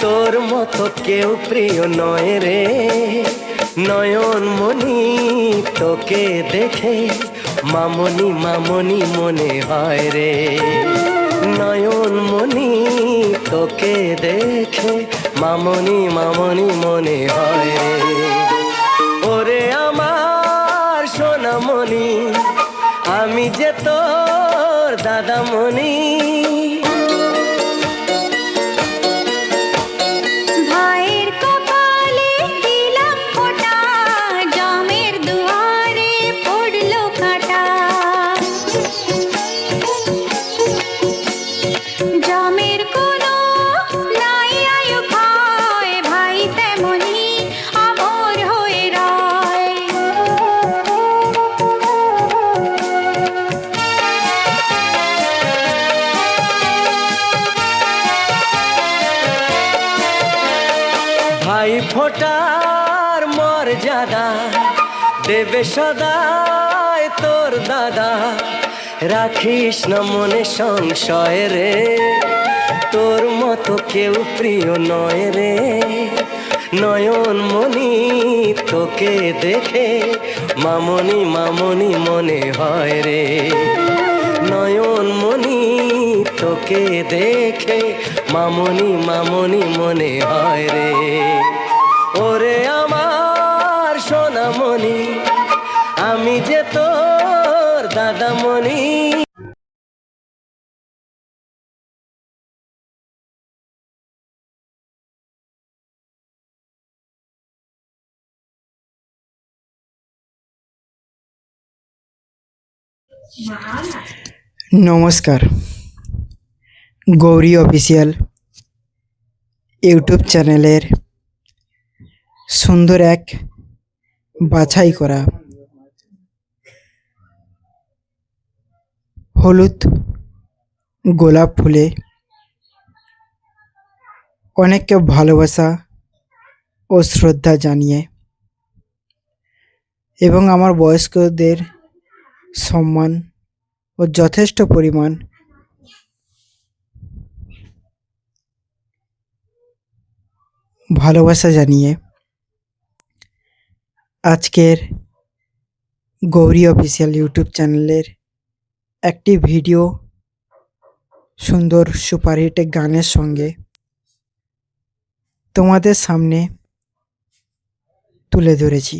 তোর মতো কেউ প্রিয় নয় রে। নয়ন মনি তোকে দেখে মামনি মামনি মনে হয় রে। নয়ন মনি তোকে দেখে মামনি মামনি মনে হয় রে। ওরে আমার সোনামণি, আমি যে তোর দাদামণি। ভাইয়ের কপালে দিলাম ফোঁটা, জামের দুয়ারে পড়লো কাঁটা। জামের কোনো নাই আয়ু খায়, ভাই তেমনি আমর হয়ে রয়। ভাই ফোটার মর্যাদা দেবে সদাই তোর দাদা। রাখিস না মনে সংশয় রে, তোর মতো কেউ প্রিয় নয় রে। নয়ন মনি তোকে দেখে মামনি মামনি মনে হয় রে। নয়ন মনি তোকে দেখে মামনি মামনি মনে হয় রে। ওরে আমার সোনামণি, আমি যে তোর দাদামণি। নমস্কার, গৌরী অফিসিয়াল ইউটিউব চ্যানেলের সুন্দর এক বাছাই করা হলুদ গোলাপ ফুলে অনেককে ভালোবাসা ও শ্রদ্ধা জানিয়ে এবং আমার বয়স্কদের সম্মান ও যথেষ্ট পরিমাণ ভালোবাসা জানিয়ে আজকের গৌরী অফিসিয়াল ইউটিউব চ্যানেলের একটি ভিডিও সুন্দর সুপারহিট গানের সঙ্গে তোমাদের সামনে তুলে ধরেছি।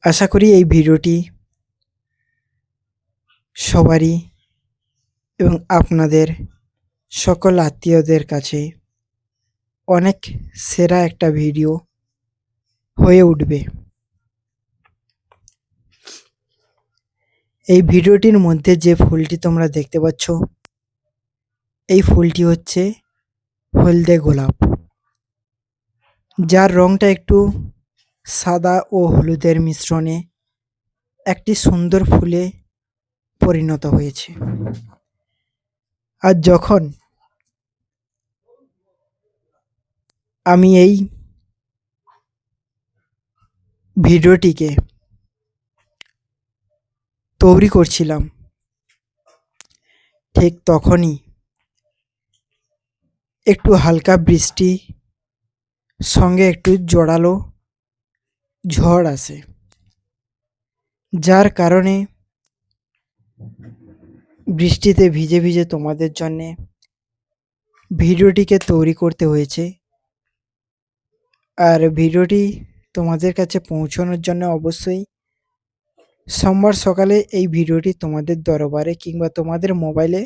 আশা করি এই ভিডিওটি সবারই এবং আপনাদের সকল আত্মীয়দের কাছে অনেক সেরা একটা ভিডিও হয়ে উঠবে। এই ভিডিওটির মধ্যে যে ফুলটি তোমরা দেখতে পাচ্ছ, এই ফুলটি হচ্ছে হলদে গোলাপ, যার রংটা একটু সাদা ও হলুদের মিশ্রণে একটি সুন্দর ফুলে পরিণত হয়েছে। আর যখন আমি এই ভিডিওটিকে তৈরি করছিলাম, ঠিক তখনই একটু হালকা বৃষ্টি সঙ্গে একটু জোরালো ঝড় আসে, যার কারণে বৃষ্টিতে ভিজে ভিজে তোমাদের জন্যে ভিডিওটিকে তৈরি করতে হয়েছে। আর ভিডিওটি তোমাদের কাছে পৌঁছানোর জন্য অবশ্যই সোমবার সকালে এই ভিডিওটি তোমাদের দরবারে কিংবা তোমাদের মোবাইলে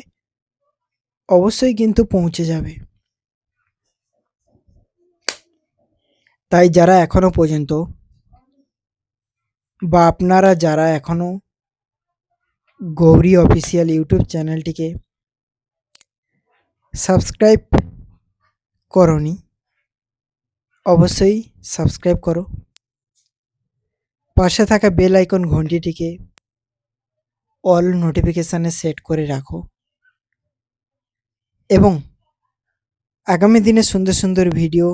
অবশ্যই কিন্তু পৌঁছে যাবে। তাই যারা এখনো পর্যন্ত বা আপনারা যারা এখনো গৌরী অফিসিয়াল ইউটিউব চ্যানেলটিকে সাবস্ক্রাইব করনি, অবশ্যই সাবস্ক্রাইব করো। পাশে থাকা বেল আইকন ঘন্টিটিকে অল নোটিফিকেশানে সেট করে রাখো এবং আগামী দিনে সুন্দর সুন্দর ভিডিও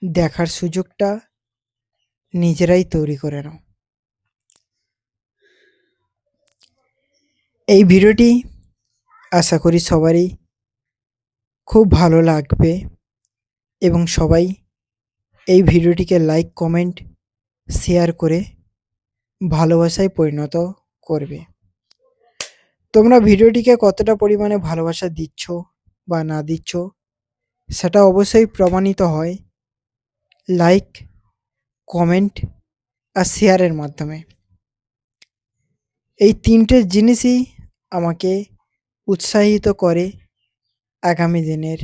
দেখার সুযোগটা নিজেরাই তৈরি করে নাও। এই ভিডিওটি আশা করি সবারই খুব ভালো লাগবে এবং সবাই এই ভিডিওটিকে লাইক কমেন্ট শেয়ার করে ভালোবাসায় পরিণত করবে। তোমরা ভিডিওটিকে কতটা পরিমাণে ভালোবাসা দিচ্ছ বা না দিচ্ছ সেটা অবশ্যই প্রমাণিত হয় লাইক, কমেন্ট আর শেয়ারের মাধ্যমে। এই তিনটে জিনিসই আমাকে উৎসাহিত করে আগামী দিনের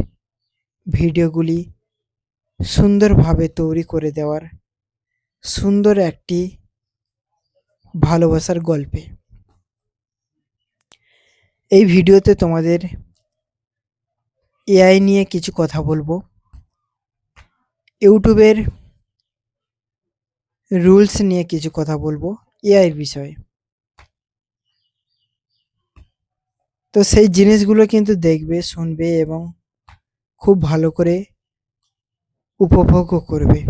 ভিডিওগুলি সুন্দরভাবে তৈরি করে দেওয়ার সুন্দর একটি ভালোবাসার গল্পে। এই ভিডিওতে তোমাদের এআই নিয়ে কিছু কথা বলবো, ইউটিউবের রুলস নিয়ে কিছু কথা বলবো এআইয়ের বিষয়ে। তো সেই জিনিসগুলো কিন্তু দেখবে, শুনবে এবং খুব ভালো করে উপভোগও করবে।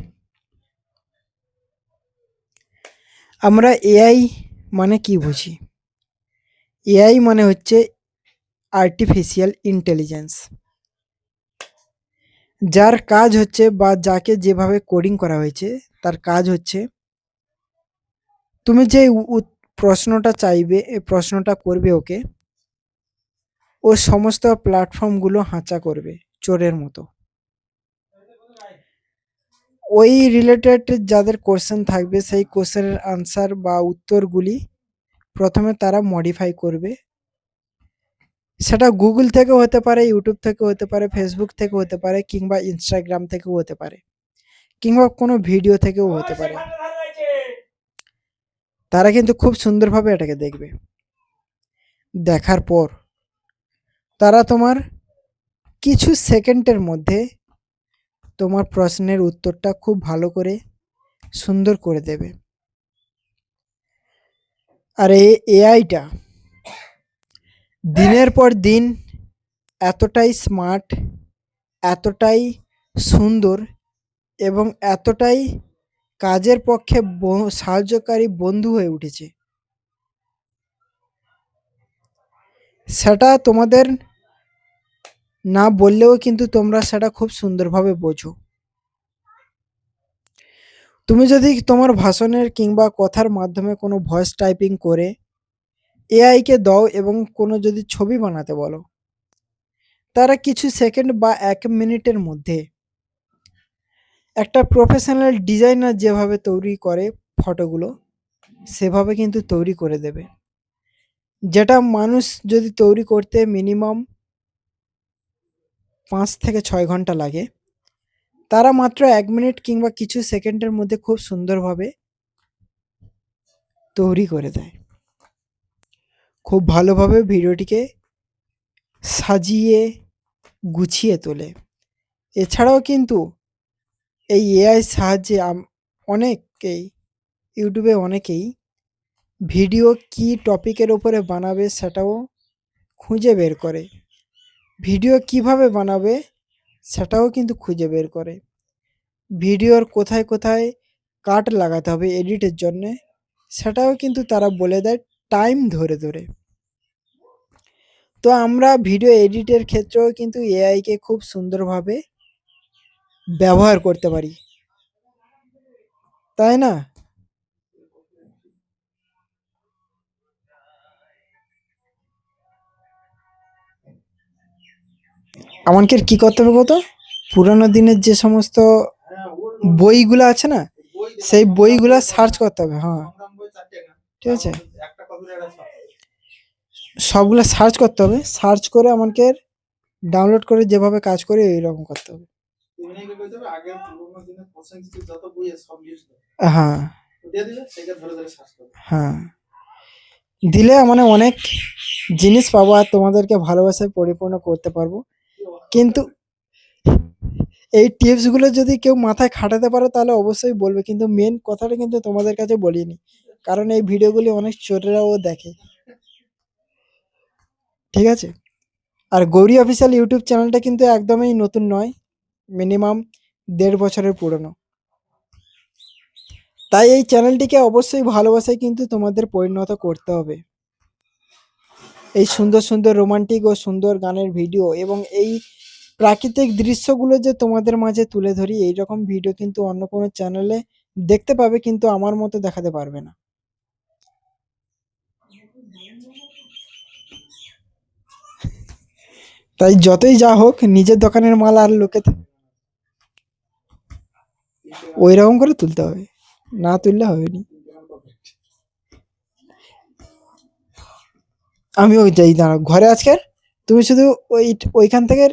আমরা এআই মানে কি বুঝি? এআই মানে হচ্ছে আর্টিফিশিয়াল ইন্টেলিজেন্স, যার কাজ হচ্ছে বা যাকে যেভাবে কোডিং করা হয়েছে তার কাজ হচ্ছে তুমি যে প্রশ্নটা চাইবে, এই প্রশ্নটা করবে ওকে, ও সমস্ত প্ল্যাটফর্মগুলো হাঁচা করবে চোরের মতো। ওই রিলেটেড যাদের কোশ্চেন থাকবে সেই কোশ্চেনের আনসার বা উত্তরগুলি প্রথমে তারা মডিফাই করবে। সেটা গুগল থেকেও হতে পারে, ইউটিউব থেকেও হতে পারে, ফেসবুক থেকেও হতে পারে, কিংবা ইনস্টাগ্রাম থেকেও হতে পারে, কিংবা কোনো ভিডিও থেকেও হতে পারে। তারা কিন্তু খুব সুন্দরভাবে এটাকে দেখবে। দেখার পর তারা তোমার কিছু সেকেন্ডের মধ্যে তোমার প্রশ্নের উত্তরটা খুব ভালো করে সুন্দর করে দেবে। আর এই এআইটা দিনের পর দিন এতটাই স্মার্ট, এতটাই সুন্দর এবং এতটাই কাজের পক্ষে সাহায্যকারী বন্ধু হয়ে উঠেছে, সেটা তোমাদের না বললেও কিন্তু তোমরা সেটা খুব সুন্দরভাবে বোঝো। তুমি যদি তোমার ভাষণের কিংবা কথার মাধ্যমে কোনো ভয়েস টাইপিং করে এআইকে দাও এবং কোনো যদি ছবি বানাতে বলো, তারা কিছু সেকেন্ড বা 1 মিনিটের মধ্যে একটা প্রফেশনাল ডিজাইনার যেভাবে তৈরি করে ফটোগুলো, সেভাবে কিন্তু তৈরি করে দেবে। যেটা মানুষ যদি তৈরি করতে মিনিমাম 5 থেকে 6 ঘন্টা লাগে, তারা মাত্র 1 মিনিট কিংবা কিছু সেকেন্ডের মধ্যে খুব সুন্দরভাবে তৈরি করে দেয়। খুব ভালোভাবে ভিডিওটিকে সাজিয়ে গুছিয়ে তোলে। এছাড়াও কিন্তু এই এআই সাহায্যে অনেকেই ইউটিউবে অনেকেই ভিডিও কি টপিকের উপরে বানাবে সেটাও খুঁজে বের করে, ভিডিও কিভাবে বানাবে সেটাও কিন্তু খুঁজে বের করে, ভিডিওর কোথায় কোথায় কাট লাগাতে হবে এডিটের জন্যে সেটাও কিন্তু তারা বলে দেয় টাইম ধরে ধরে। তো আমরা ভিডিও এডিটের ক্ষেত্রেও কিন্তু এআইকে খুব সুন্দরভাবে ব্যবহার করতে পারি, তাই না? আমাদের কি করতে হবে কত, পুরানো দিনের যে সমস্ত বইগুলো আছে না, সেই বইগুলা সার্চ করতে হবে। হ্যাঁ, ঠিক আছে, সবগুলো সার্চ করতে হবে, সার্চ করে আমাদের ডাউনলোড করে যেভাবে কাজ করে এইরকম করতে হবে। হ্যাঁ হ্যাঁ, দিলে মানে অনেক জিনিস পাবো আর তোমাদেরকে ভালোবাসায় পরিপূর্ণ করতে পারবো। কিন্তু এই টিপসগুলো যদি কেউ মাথায় খাটাতে পারো তাহলে অবশ্যই বলবে, কিন্তু মেন কথাটা কিন্তু তোমাদের কাছে বলিনি, কারণ এই ভিডিওগুলি অনেক চোরেরাও দেখে, ঠিক আছে? আর গৌরী অফিসিয়াল ইউটিউব চ্যানেলটা কিন্তু একদমই নতুন নয়, মিনিমাম 1.5 বছরের পুরনো। তাই এই চ্যানেলটিকে অবশ্যই ভালোবাসায় কিন্তু তোমাদের পরিণত করতে হবে। এই সুন্দর সুন্দর রোমান্টিক ও সুন্দর গানের ভিডিও এবং এই প্রাকৃতিক দৃশ্যগুলো যে তোমাদের মাঝে তুলে ধরি, এইরকম ভিডিও কিন্তু অন্য কোনো চ্যানেলে দেখতে পাবে, কিন্তু আমার মতো দেখাতে পারবে না। তাই যতই যা হোক নিজের দোকানের মাল আর লোকে ওই রকম করে তুলতে হবে, না তুললে হবে না। আমি ওই যাই, দাঁড়াও ঘরে আজকের, তুমি শুধু ওইখান থেকে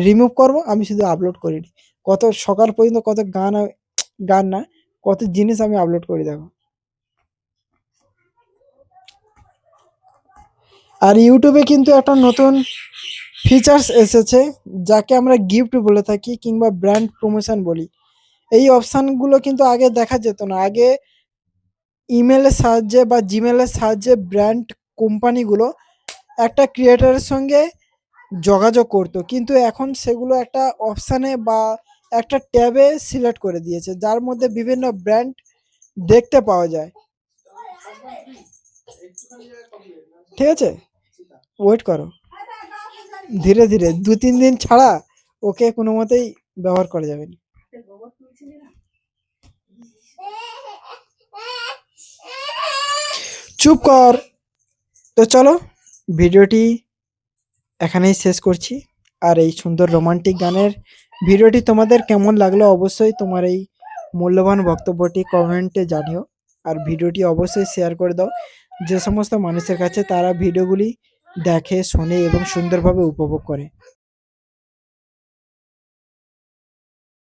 রিমুভ করবো, আমি শুধু আপলোড করি নি। কত সকাল পর্যন্ত কত গান গান না, কত জিনিস আমি আপলোড করি দেখো। আর ইউটিউবে কিন্তু একটা নতুন ফিচার্স এসেছে, যাকে আমরা গিফট বলে থাকি কিংবা ব্র্যান্ড প্রমোশন বলি। এই অপশানগুলো কিন্তু আগে দেখা যেত না। আগে ইমেলের সাহায্যে বা জিমেলের সাহায্যে ব্র্যান্ড কোম্পানিগুলো একটা ক্রিয়েটারের সঙ্গে যোগাযোগ করতো, কিন্তু এখন সেগুলো একটা অপশানে বা একটা ট্যাবে সিলেক্ট করে দিয়েছে, যার মধ্যে বিভিন্ন ব্র্যান্ড দেখতে পাওয়া যায়। ঠিক আছে, ওয়েট করো, ধীরে ধীরে 2-3 দিন ছাড়া ওকে কোনো মতেই ব্যবহার করা যাবে না। চুপ কর। তো চলো ভিডিওটি এখানেই শেষ করছি। আর এই সুন্দর রোমান্টিক গানের ভিডিওটি তোমাদের কেমন লাগলো অবশ্যই তোমার এই মূল্যবান বক্তব্যটি কমেন্টে জানিও। আর ভিডিওটি অবশ্যই শেয়ার করে দাও যে সমস্ত মানুষের কাছে, তারা ভিডিওগুলি দেখে, শোনে এবং সুন্দরভাবে উপভোগ করে।